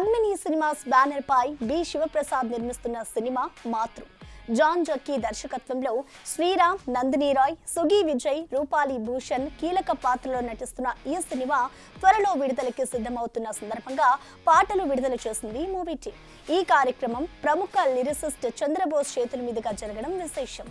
Padmini cinemas banner పై B Sivaprasad నిర్మిస్తున్న cinema మాతృ. John Zakki దర్శకత్వంలో శ్రీరామ్, నందిని రాయ్, సుగి విజయ్, రూపాలి భూషణ్ కీలక పాత్రలో నటిస్తున్న ఈ సినిమా త్వరలో విడుదలకి సిద్ధమవుతున్న సందర్భంగా పాటలు విడుదల చేసింది మూవీ టీం. ఈ కార్యక్రమం ప్రముఖ లిరిసిస్ట్ చంద్రబోస్ చేతుల మీదుగా జరగడం విశేషం.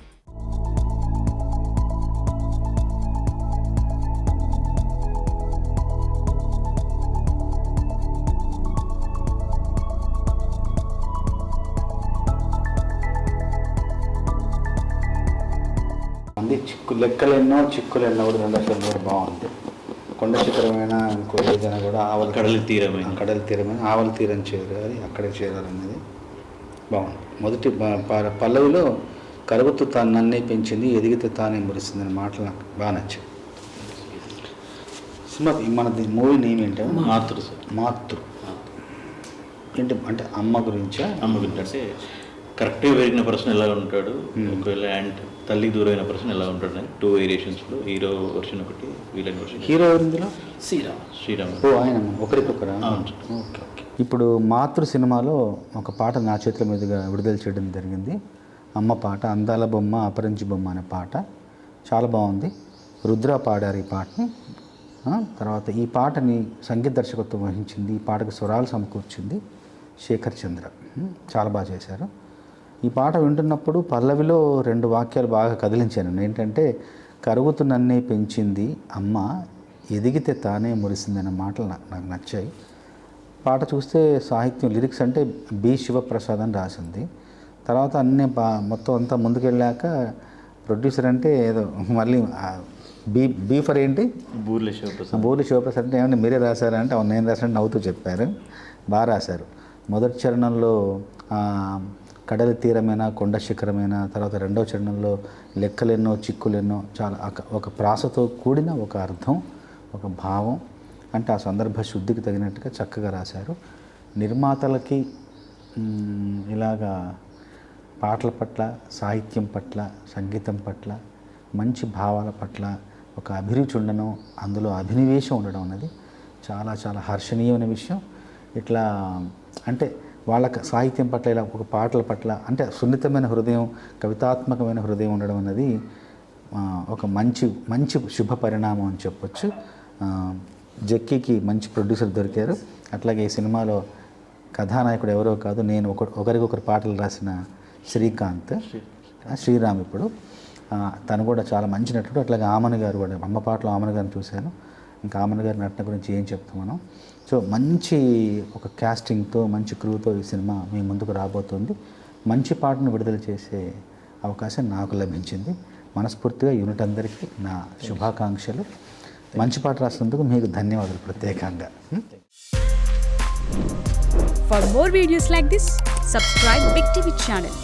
లెక్కలెన్నో చిక్కులెన్నో కూడా రెండు అసలు కూడా బాగుంది. కొండ శిఖరమైన ఇంకో ఏదైనా కూడా కడలి తీరమైన ఆవల తీరం చేరాలి, అక్కడికి చేరాలనేది బాగుంది. మొదటి పల్లవిలో కరుగుతూ తాను నన్నే పెంచింది, ఎదిగితే తానే మురిస్తుంది అనే మాటలు నాకు బాగా నచ్చాయి. సినిమా మన మూవీ నేమ్ ఏంటంటే మాతృ ఏంటి అంటే అమ్మ గురించి అంటే కరెక్ట్గా పెరిగిన పర్సన్ ఎలా ఉంటాడు, ఒకవేళ అండ్ తల్లి దూరమైన పర్సన్ ఎలా ఉంటాడు అని 2 వేరియేషన్స్లో హీరో వర్షన్ ఒకటి, విలన్ వర్షన్. హీరో ఎవరిందులో? శ్రీరామ్. ఓ ఆయన ఒకరికొకరా? Okay okay. ఇప్పుడు మాతృ సినిమాలో ఒక పాట నా చేతుల మీదుగా విడుదల చేయడం జరిగింది. అమ్మ పాట, అందాల బొమ్మ అపరంజి బొమ్మ అనే పాట చాలా బాగుంది. రుద్ర పాడారు ఈ పాటని. తర్వాత ఈ పాటని సంగీత దర్శకత్వం వహించింది, ఈ పాటకు స్వరాలు సమకూర్చింది శేఖర్ చంద్ర. చాలా బాగా చేశారు. ఈ పాట వింటున్నప్పుడు పల్లవిలో 2 వాక్యాలు బాగా కదిలించాను. ఏంటంటే కరుగుతూ నన్నే పెంచింది అమ్మ, ఎదిగితే తానే మురిసింది అనే మాటలు నాకు నచ్చాయి. పాట చూస్తే సాహిత్యం లిరిక్స్ అంటే బి శివప్రసాద్ అని రాసింది. తర్వాత అన్నీ మొత్తం అంతా ముందుకెళ్ళాక ప్రొడ్యూసర్ అంటే ఏదో మళ్ళీ బీ ఫర్ ఏంటి బూర్లి శివప్రసాద్ అంటే ఏమన్నా మీరే రాశారా అంటే అవును నేను రాశాను నవ్వుతూ చెప్పారు. బాగా రాశారు. మొదటి చరణంలో కడలి తీరమైన కొండ శిఖరమైన, తర్వాత రెండవ చరణంలో లెక్కలెన్నో చిక్కులెన్నో, చాలా ఒక ప్రాసతో కూడిన ఒక అర్థం, ఒక భావం, అంటే ఆ సందర్భ శుద్ధికి తగినట్టుగా చక్కగా రాశారు. నిర్మాతలకి ఇలాగా పాటల పట్ల, సాహిత్యం పట్ల, సంగీతం పట్ల, మంచి భావాల పట్ల ఒక అభిరుచి ఉండడం, అందులో అభినివేశం ఉండడం అనేది చాలా చాలా హర్షణీయమైన విషయం. ఇట్లా అంటే వాళ్ళకి సాహిత్యం పట్ల, ఇలా ఒక పాటల పట్ల అంటే సున్నితమైన హృదయం, కవితాత్మకమైన హృదయం ఉండడం అనేది ఒక మంచి శుభ పరిణామం అని చెప్పొచ్చు. జక్కీకి మంచి ప్రొడ్యూసర్ దొరికారు. అట్లాగే ఈ సినిమాలో కథానాయకుడు ఎవరో కాదు, నేను ఒకరికొకరు పాటలు రాసిన శ్రీరామ్ ఇప్పుడు తను కూడా చాలా మంచి నటుడు. అట్లాగే ఆమన్ గారు కూడా, అమ్మ పాటలో ఆమన్ గారిని చూశాను. ఇంకా ఆమన్ గారి నటన గురించి ఏం చెప్తాం మనం. సో మంచి ఒక క్యాస్టింగ్తో, మంచి క్రూతో ఈ సినిమా మీ ముందుకు రాబోతుంది. మంచి పాటను విడుదల చేసే అవకాశం నాకు లభించింది. మనస్ఫూర్తిగా యూనిట్ అందరికీ నా శుభాకాంక్షలు. మంచి పాట రాసినందుకు మీకు ధన్యవాదాలు ప్రత్యేకంగా. For more videos like this, subscribe Big TV channel.